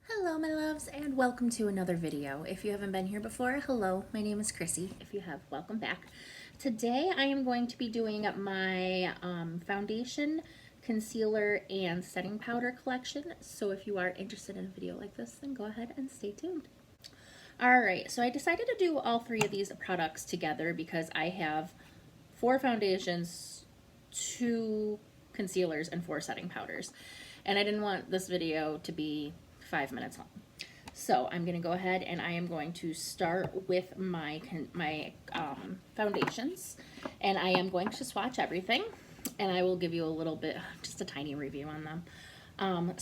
Hello my loves and welcome to another video. If you haven't been here before, hello, my name is Chrissy. If you have, welcome back. Today I am going to be doing my foundation, concealer, and setting powder collection. So if you are interested in a video like this, then go ahead and stay tuned. Alright, so I decided to do all three of these products together because I have 4 foundations, 2 concealers, and 4 setting powders. And I didn't want this video to be 5 minutes long. So I'm going to go ahead and I am going to start with my foundations, and I am going to swatch everything and I will give you a little bit, just a tiny review on them. I'm going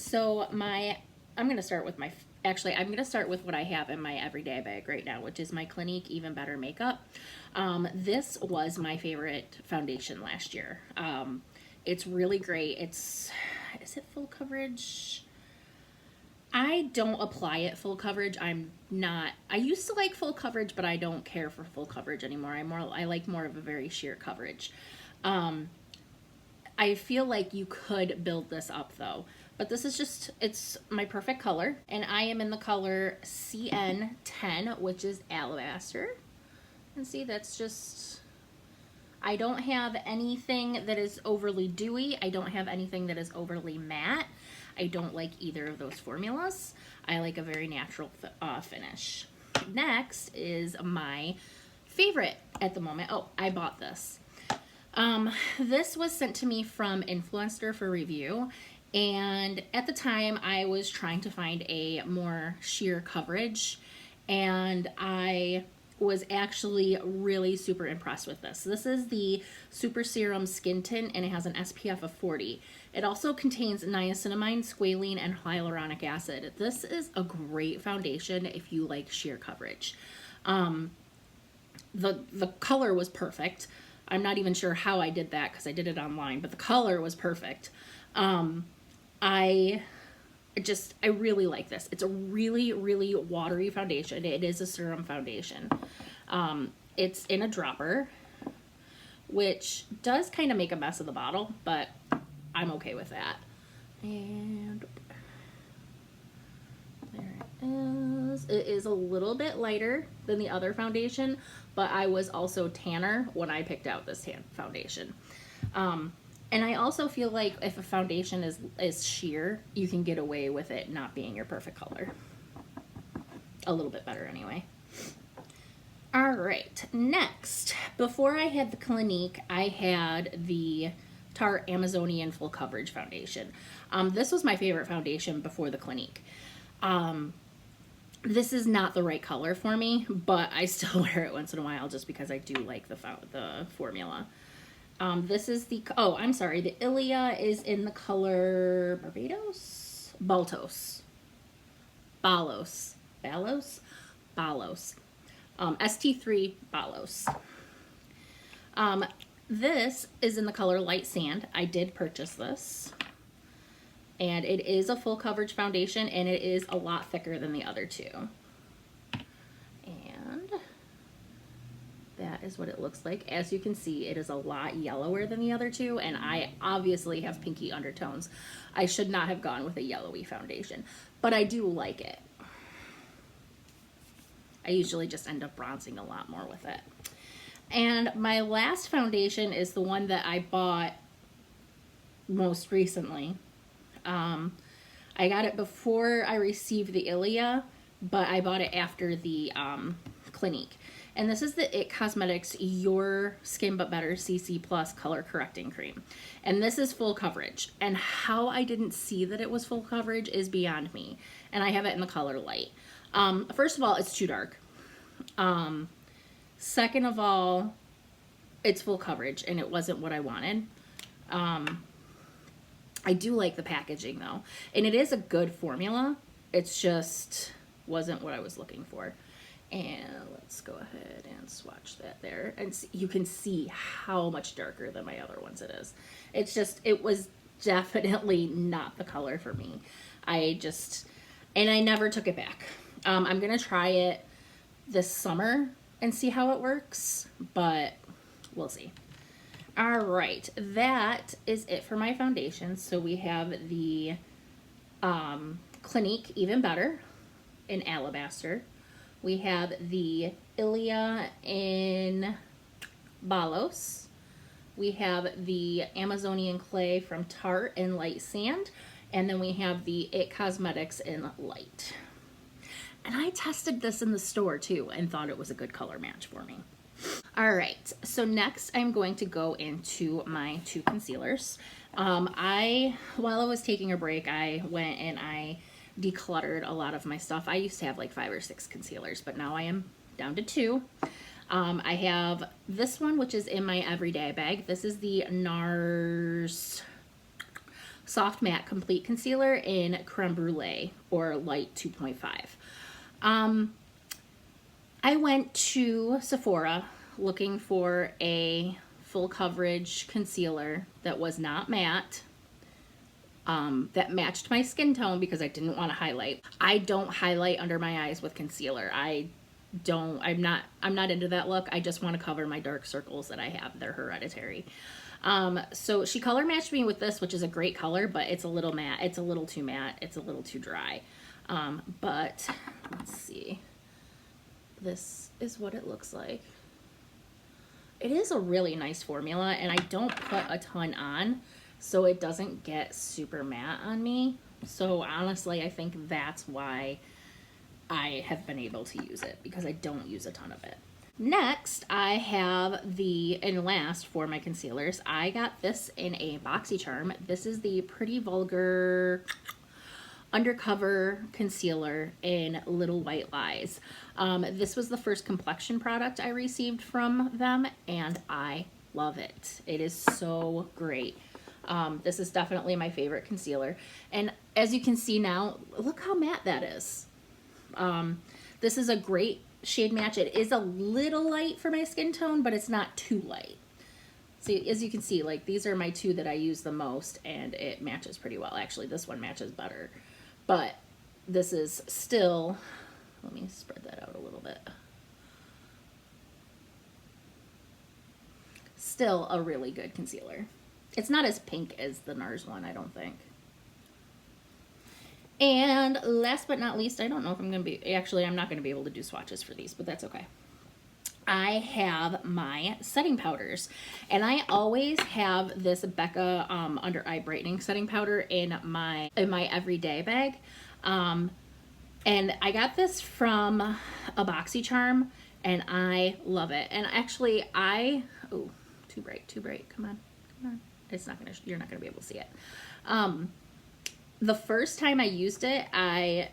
to start with I'm going to start with what I have in my everyday bag right now, which is my Clinique Even Better Makeup. This was my favorite foundation last year. It's really great. Is it full coverage? I don't apply it full coverage. I used to like full coverage, but I don't care for full coverage anymore. I like more of a very sheer coverage. I feel like you could build this up though, but this is it's my perfect color, and I am in the color CN10, which is Alabaster. And see, I don't have anything that is overly dewy. I don't have anything that is overly matte. I don't like either of those formulas. I like a very natural finish. Next is my favorite at the moment. Oh, I bought this. This was sent to me from Influencer for review, and at the time I was trying to find a more sheer coverage, and I was actually really super impressed with this. This is the Super Serum Skin Tint, and it has an SPF of 40. It also contains niacinamide, squalene, and hyaluronic acid. This is a great foundation if you like sheer coverage. The color was perfect. I'm not even sure how I did that because I did it online, but the color was perfect. I really like this. It's a really, really watery foundation. It is a serum foundation. It's in a dropper, which does kind of make a mess of the bottle, but I'm okay with that. And there it is. It is a little bit lighter than the other foundation, but I was also tanner when I picked out this foundation. And I also feel like if a foundation is sheer, you can get away with it not being your perfect color. A little bit better anyway. All right, next, before I had the Clinique, I had the Tarte Amazonian Full Coverage Foundation. This was my favorite foundation before the Clinique. This is not the right color for me, but I still wear it once in a while just because I do like the formula. This is the Ilia is in the color Balos. ST3 Balos. This is in the color Light Sand. I did purchase this, and it is a full coverage foundation, and it is a lot thicker than the other two. And that is what it looks like. As you can see, it is a lot yellower than the other two, and I obviously have pinky undertones. I should not have gone with a yellowy foundation, but I do like it. I usually just end up bronzing a lot more with it. And my last foundation is the one that I bought most recently. I got it before I received the Ilia, but I bought it after the Clinique. And this is the It Cosmetics Your Skin But Better CC Plus Color Correcting Cream. And this is full coverage. And how I didn't see that it was full coverage is beyond me. And I have it in the color Light. First of all, it's too dark. Second of all, it's full coverage, and it wasn't what I wanted. I do like the packaging though, and it is a good formula. It's just wasn't what I was looking for. And let's go ahead and swatch that there, and you can see how much darker than my other ones it is. It was definitely not the color for me. And I never took it back. I'm gonna try it this summer and see how it works, but we'll see. All right, that is it for my foundation. So we have the Clinique Even Better in Alabaster. We have the Ilia in Balos. We have the Amazonian Clay from Tarte in Light Sand. And then we have the It Cosmetics in Light. And I tested this in the store too and thought it was a good color match for me. All right, so next I'm going to go into my 2 concealers. While I was taking a break, I went and I decluttered a lot of my stuff. I used to have like 5 or 6 concealers, but now I am down to 2. I have this one, which is in my everyday bag. This is the Nars Soft Matte Complete Concealer in Creme Brulee or Light 2.5. I went to Sephora looking for a full coverage concealer that was not matte, that matched my skin tone because I didn't want to highlight. I don't highlight under my eyes with concealer. I'm not into that look. I just want to cover my dark circles that I have. They're hereditary. So she color matched me with this, which is a great color, but it's a little matte. It's a little too matte. It's a little too dry. But let's see. This is what it looks like. It is a really nice formula, and I don't put a ton on, so it doesn't get super matte on me. So honestly, I think that's why I have been able to use it, because I don't use a ton of it. Next, I have and last for my concealers, I got this in a BoxyCharm. This is the Pretty Vulgar Undercover Concealer in Little White Lies. This was the first complexion product I received from them, and I love it. It is so great. This is definitely my favorite concealer. And as you can see now, look how matte that is. This is a great shade match. It is a little light for my skin tone, but it's not too light. See, as you can see, like these are my 2 that I use the most, and it matches pretty well. Actually, this one matches better. But this is still, let me spread that out a little bit. Still a really good concealer. It's not as pink as the Nars one, I don't think. And last but not least, I don't know if I'm going to be, actually I'm not going to be able to do swatches for these, but that's okay. I have my setting powders, and I always have this Beca under eye brightening setting powder in my everyday bag, and I got this from a BoxyCharm, and I love it. And actually, oh, too bright, come on, it's not gonna, you're not gonna be able to see it. The first time I used it, I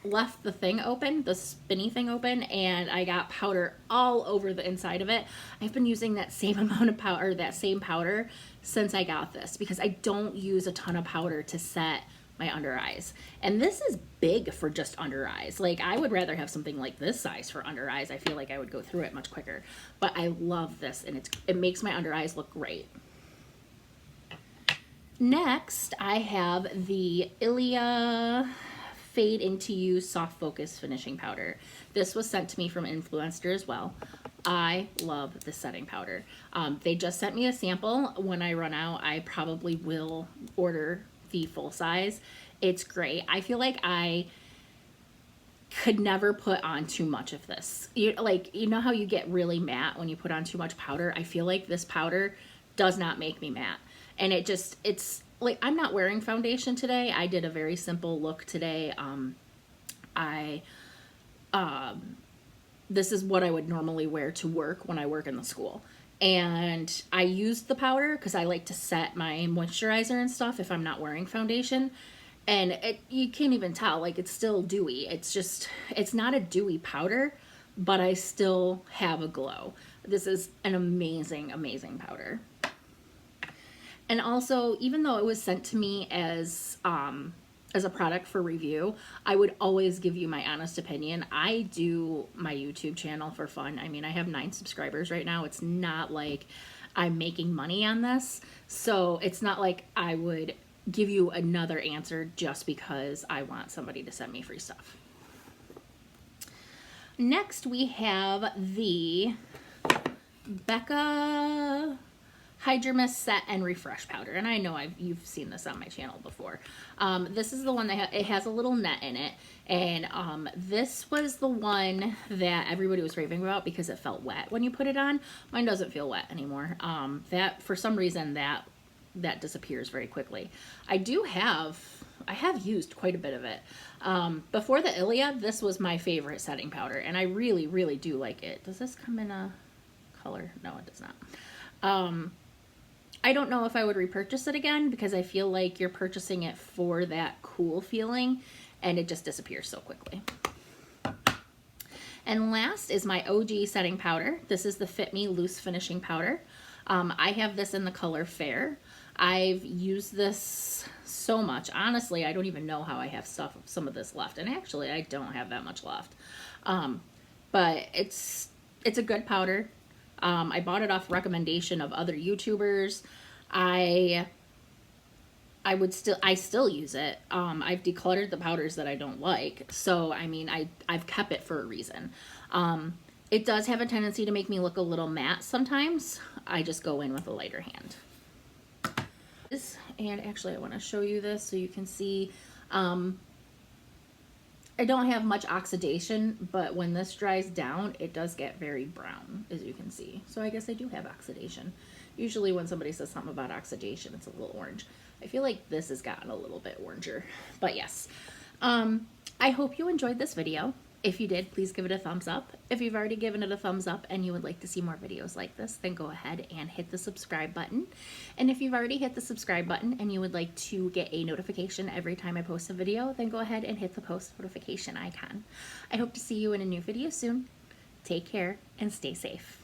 left the thing open, the spinny thing open, and I got powder all over the inside of it. I've been using that same amount of powder, that same powder, since I got this, because I don't use a ton of powder to set my under eyes. And this is big for just under eyes. Like, I would rather have something like this size for under eyes. I feel like I would go through it much quicker. But I love this, and it makes my under eyes look great. Next, I have the Ilia Fade Into You Soft Focus Finishing Powder. This was sent to me from Influencer as well. I love the setting powder. They just sent me a sample. When I run out, I probably will order the full size. It's great. I feel like I could never put on too much of this. You know how you get really matte when you put on too much powder? I feel like this powder does not make me matte. And it's like, I'm not wearing foundation today. I did a very simple look today. This is what I would normally wear to work when I work in the school. And I used the powder because I like to set my moisturizer and stuff if I'm not wearing foundation. And you can't even tell, like, it's still dewy. It's not a dewy powder, but I still have a glow. This is an amazing, amazing powder. And also, even though it was sent to me as a product for review, I would always give you my honest opinion. I do my YouTube channel for fun. I mean, I have 9 subscribers right now. It's not like I'm making money on this. So it's not like I would give you another answer just because I want somebody to send me free stuff. Next, we have the Beca Hydra Mist Set and Refresh Powder, and I know you've seen this on my channel before. This is the one that it has a little net in it, and this was the one that everybody was raving about because it felt wet when you put it on. Mine doesn't feel wet anymore. That for some reason that disappears very quickly. I have used quite a bit of it. Before the Ilia, this was my favorite setting powder, and I really, really do like it. Does this come in a color? No, it does not. I don't know if I would repurchase it again because I feel like you're purchasing it for that cool feeling and it just disappears so quickly. And last is my OG setting powder. This is the Fit Me Loose Finishing Powder. I have this in the color Fair. I've used this so much. Honestly, I don't even know how I have some of this left. And actually, I don't have that much left. But it's a good powder. I bought it off recommendation of other YouTubers. I still use it. I've decluttered the powders that I don't like. So, I mean, I've kept it for a reason. It does have a tendency to make me look a little matte sometimes. I just go in with a lighter hand. And actually, I want to show you this so you can see. I don't have much oxidation, but when this dries down, it does get very brown, as you can see. So I guess I do have oxidation. Usually when somebody says something about oxidation, it's a little orange. I feel like this has gotten a little bit oranger, but yes. I hope you enjoyed this video. If you did, please give it a thumbs up. If you've already given it a thumbs up and you would like to see more videos like this, then go ahead and hit the subscribe button. And if you've already hit the subscribe button and you would like to get a notification every time I post a video, then go ahead and hit the post notification icon. I hope to see you in a new video soon. Take care and stay safe.